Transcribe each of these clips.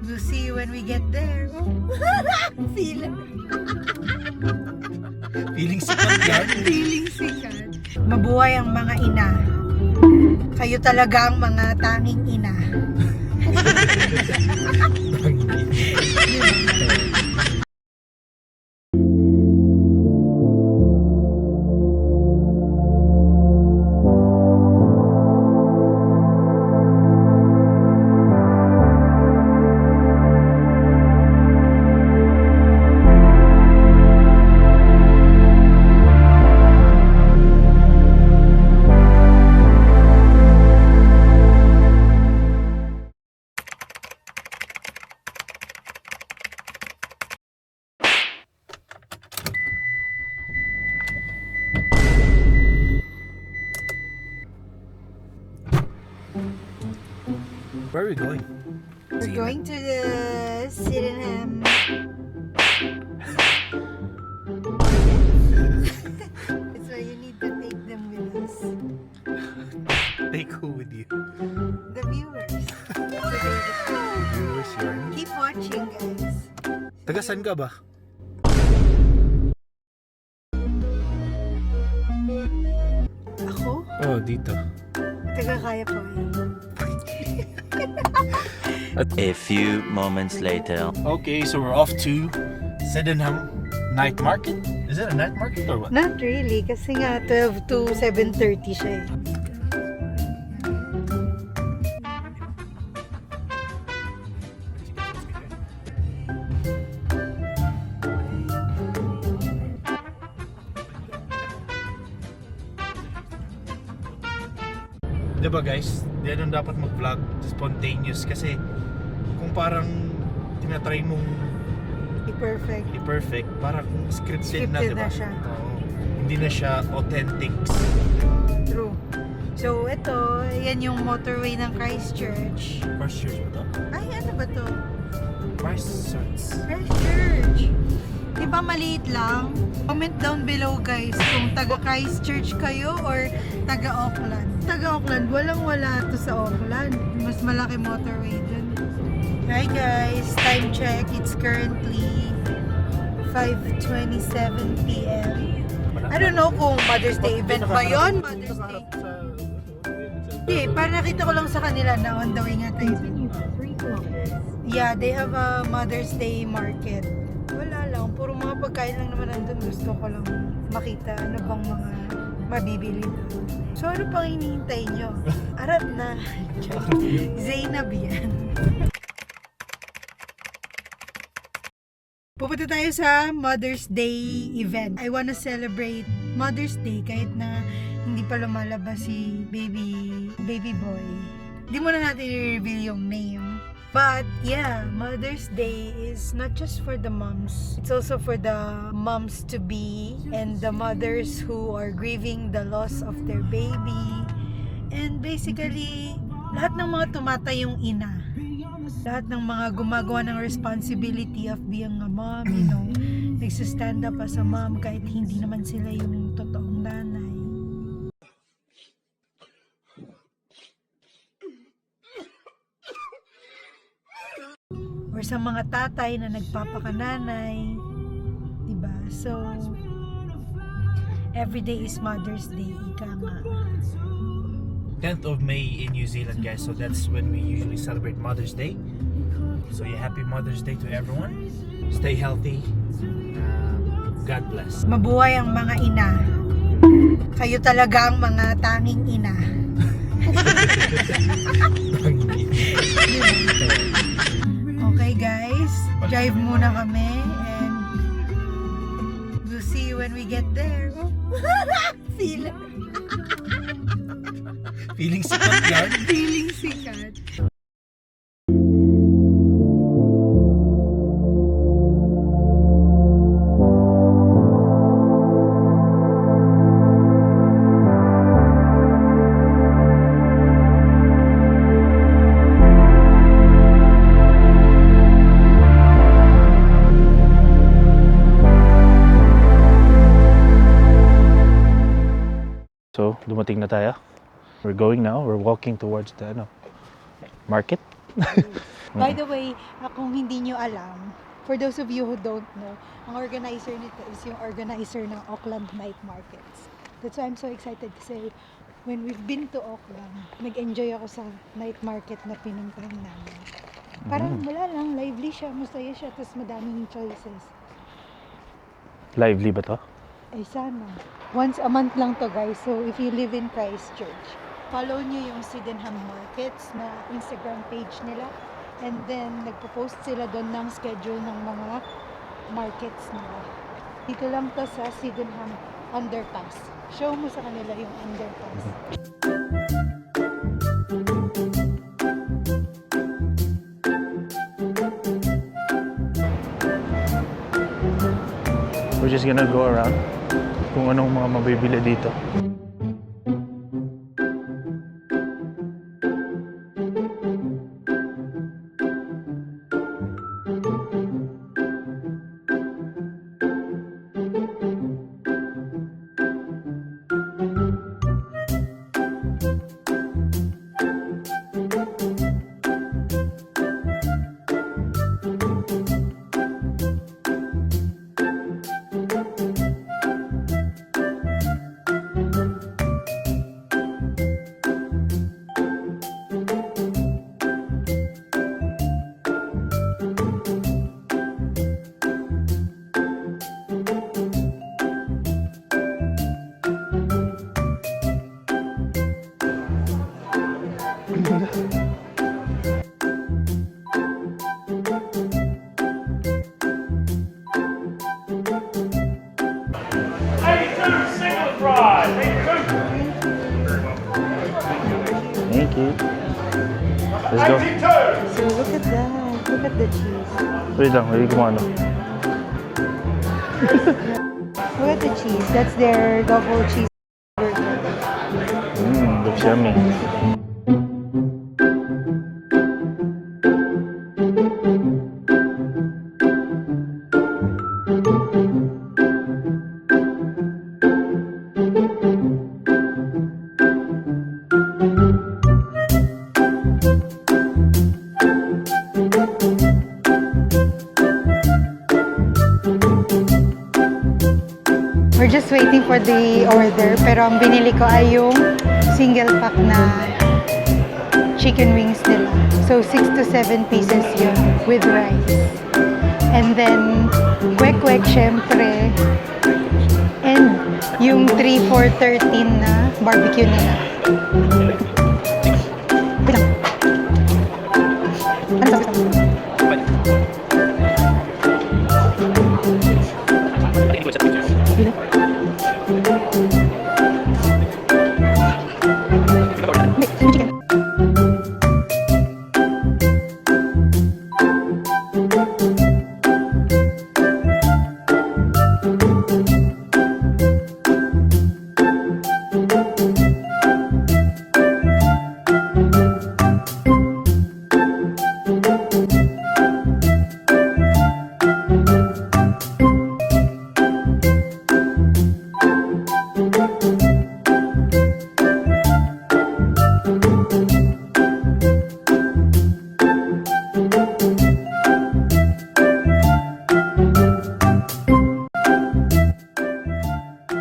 We'll see you when we get there. Feeling sikat yan. Feeling sikat. Mabuhay ang mga ina. Kayo talaga ang mga tanging ina. Where are we going? We're going to the Sydenham. So you need to take them with us. Take who with you? The viewers. Viewers here. Keep watching, guys. Taga saan ka ba? Ako? Oh, dito. Taga-kaya po yun. A few moments later. Okay, so we're off to Sydenham Night Market. Is it a night market or what? Not really, kasi nga 12 to 7:30 siya eh. Diba guys, diyan dapat mag-vlog spontaneous kasi kung parang tinatry mong I-perfect. i-perfect, parang scripted na, Scripted diba? na siya. Oo. Hindi na siya authentic. True. So, ito, yan yung motorway ng Christchurch. Christchurch ba to? Ay, ano ba to? Christchurch. Christchurch. Diba maliit lang? Comment down below guys kung taga Christchurch kayo or taga Auckland. Taga Auckland, walang-wala to sa Auckland. Mas malaki motorway dun. Hi guys, time check. It's currently 5:27 p.m. I don't know kung Mother's Day event ba yun? Mother's Day. Hindi, para nakita ko lang sa kanila na on the way nga tayo. Yeah, they have a Mother's Day market. Wala lang, puro mga pagkain lang naman nandun. Gusto ko lang makita ano bang mga mabibili doon. So ano pang hinihintay nyo? Arat na. Zainab yan. Pupunta tayo sa Mother's Day event. I wanna celebrate Mother's Day kahit na hindi pa lumalabas si baby boy. Hindi muna natin i-reveal yung name. But yeah, Mother's Day is not just for the moms. It's also for the moms-to-be and the mothers who are grieving the loss of their baby. And basically, lahat ng mga tumatayong ina. Lahat ng mga gumagawa ng responsibility of being a mom, you know, nagsistand up as a mom kahit hindi naman sila yung totoong nanay. Or sa mga tatay na nagpapakananay, diba? So, every day is Mother's Day, ika nga. 10th of May in New Zealand guys, so that's when we usually celebrate Mother's Day. So yeah, happy Mother's Day to everyone. Stay healthy. God bless. Mabuhay ang mga ina. Kayo talaga ang mga tanging ina. Okay guys, drive muna kami and we'll see you when we get there. Feeling sikat yan. Feeling sikat. So, dumating na tayo. We're going now. We're walking towards the market. By the way, kung hindi nyo alam, for those of you who don't know, ang organizer nito is yung organizer ng Auckland Night Markets. That's why I'm so excited kasi when we've been to Auckland, nag-enjoy ako sa night market na pinuntahan namin. Parang wala lang, lively siya, masaya siya, tapos madaming choices. Lively ba to? Ay sana. Once a month lang to guys, so if you live in Christchurch, follow nyo yung Sydenham Markets na Instagram page nila. And then, nagpo-post sila doon ng schedule ng mga markets nila. Dito lang to sa Sydenham Underpass. Show mo sa kanila yung underpass. We're just gonna go around kung anong mga mabibili dito. Thank you. Let's go. So look at that. Look at the cheese. Wait lang, wait kumano. Look at the cheese. That's their double cheese burger. Looks yummy. We're just waiting for the order, pero ang binili ko ay yung single pack na chicken wings nila. So 6 to 7 pieces yun with rice. And then kwek-kwek syempre. And yung 3 for 13 na barbecue nila. Wait lang. Ano sabi?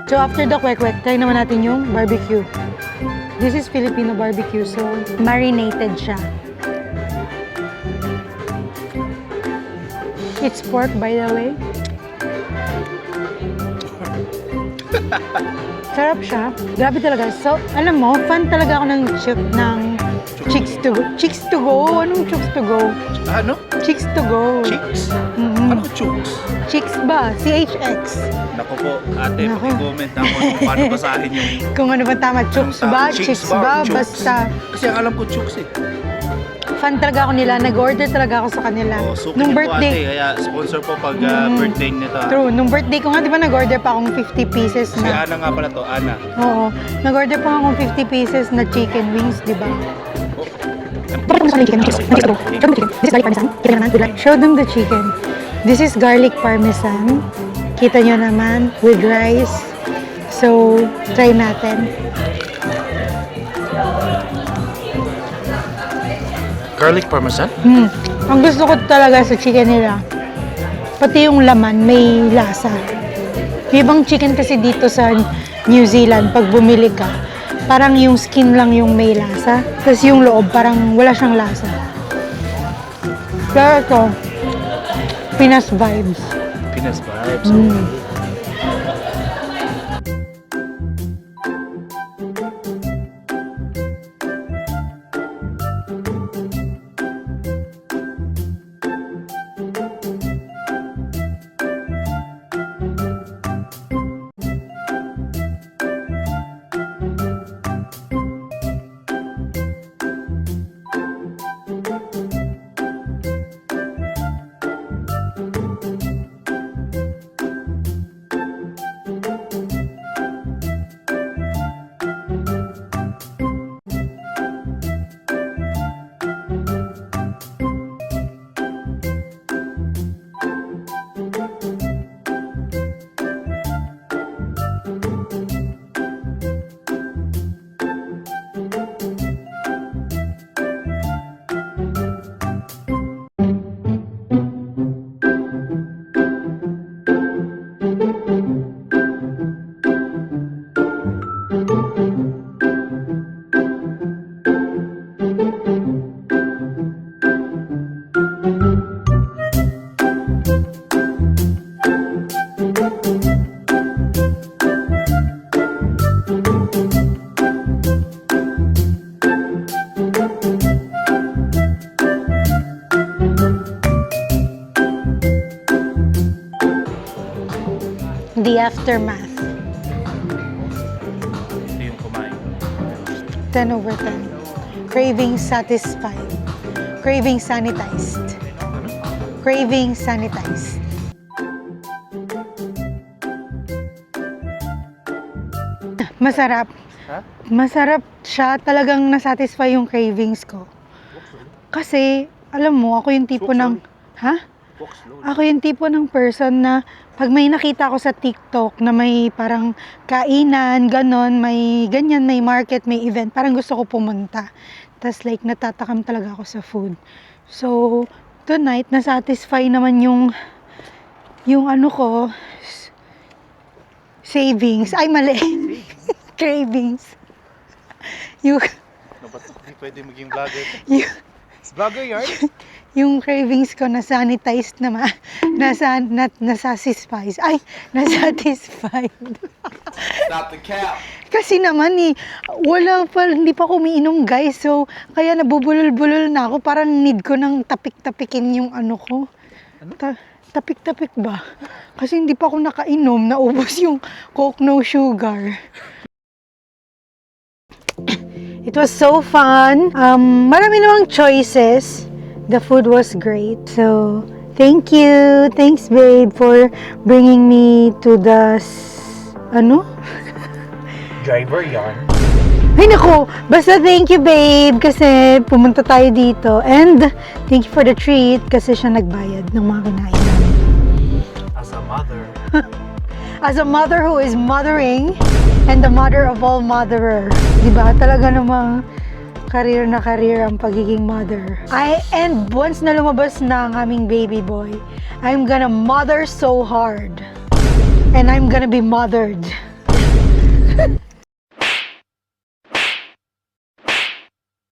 So after the kwek-kwek, try naman natin yung barbecue. This is Filipino barbecue, so marinated siya. It's pork, by the way. Sarap siya. Grabe talaga. So, alam mo, fan talaga ako ng Chicks to Go. Chicks to Go? Anong Chicks to Go? Ano? Chicks to Go. Chicks? Mhm. Ano chooks? Chicks ba? CHX. Naku po, ate, Naku. comment ako kung paano basahin yung... Kung ano ba tama? Chooks ba? Chicks ba? Chooks. Basta. Kasi ang alam ko chooks eh. Fan talaga ako nila. Nag-order talaga ako sa kanila. Oh, so Nung po ate, birthday. kaya sponsor po pag birthday nito. True. Nung birthday ko nga, di ba nag-order pa akong 50 pieces Si na... Ana nga pala to, Ana. Oo. Nag-order pa akong 50 pieces na chicken wings, di ba? Show them the chicken. This is garlic parmesan. Kita nyo naman, with rice. So, try natin. Garlic parmesan? Ang gusto ko talaga sa chicken nila, pati yung laman may lasa. Yung ibang chicken kasi dito sa New Zealand, pag bumili ka, parang yung skin lang yung may lasa. Tapos yung loob, parang wala siyang lasa. Pero ito, Pinas vibes. Pinas vibes. The aftermath. Ito yung kumain. 10 over 10. Craving satisfied. Craving sanitized. Craving sanitized. Masarap. Ha? Masarap siya. Talagang nasatisfy yung cravings ko. Kasi, alam mo, ako yung tipo ng... Ha? Walk slowly. Ako yung tipo ng person na pag may nakita ko sa TikTok na may parang kainan, ganon, may ganyan, may market, may event, parang gusto ko pumunta. Tapos like, natatakam talaga ako sa food. So, tonight, nasatisfy naman yung ano ko, savings. Ay, mali. Cravings. Yung, No, ba't hindi pwede maging vlogger? yung, Vlogger yarn? yung cravings ko na sanitized na nasatisfied. Ay, nasatisfied. Stop the cap! Kasi naman hindi pa ako umiinom guys. So, kaya nabubulol-bulol na ako. Parang need ko ng tapik-tapikin yung ano ko. Tapik-tapik ba? Kasi hindi pa ako nakainom. Naubos yung Coke no sugar. It was so fun. Marami namang choices. The food was great. So, thank you. Thanks, babe, for bringing me to the... Driver yarn. Ay, naku! Basta thank you, babe, kasi pumunta tayo dito. And thank you for the treat kasi siya nagbayad ng mga kinain namin. As a mother. As a mother who is mothering and the mother of all motherer. Diba? Talaga namang career na career ang pagiging mother. And once na lumabas na ang aming baby boy, I'm gonna mother so hard. And I'm gonna be mothered.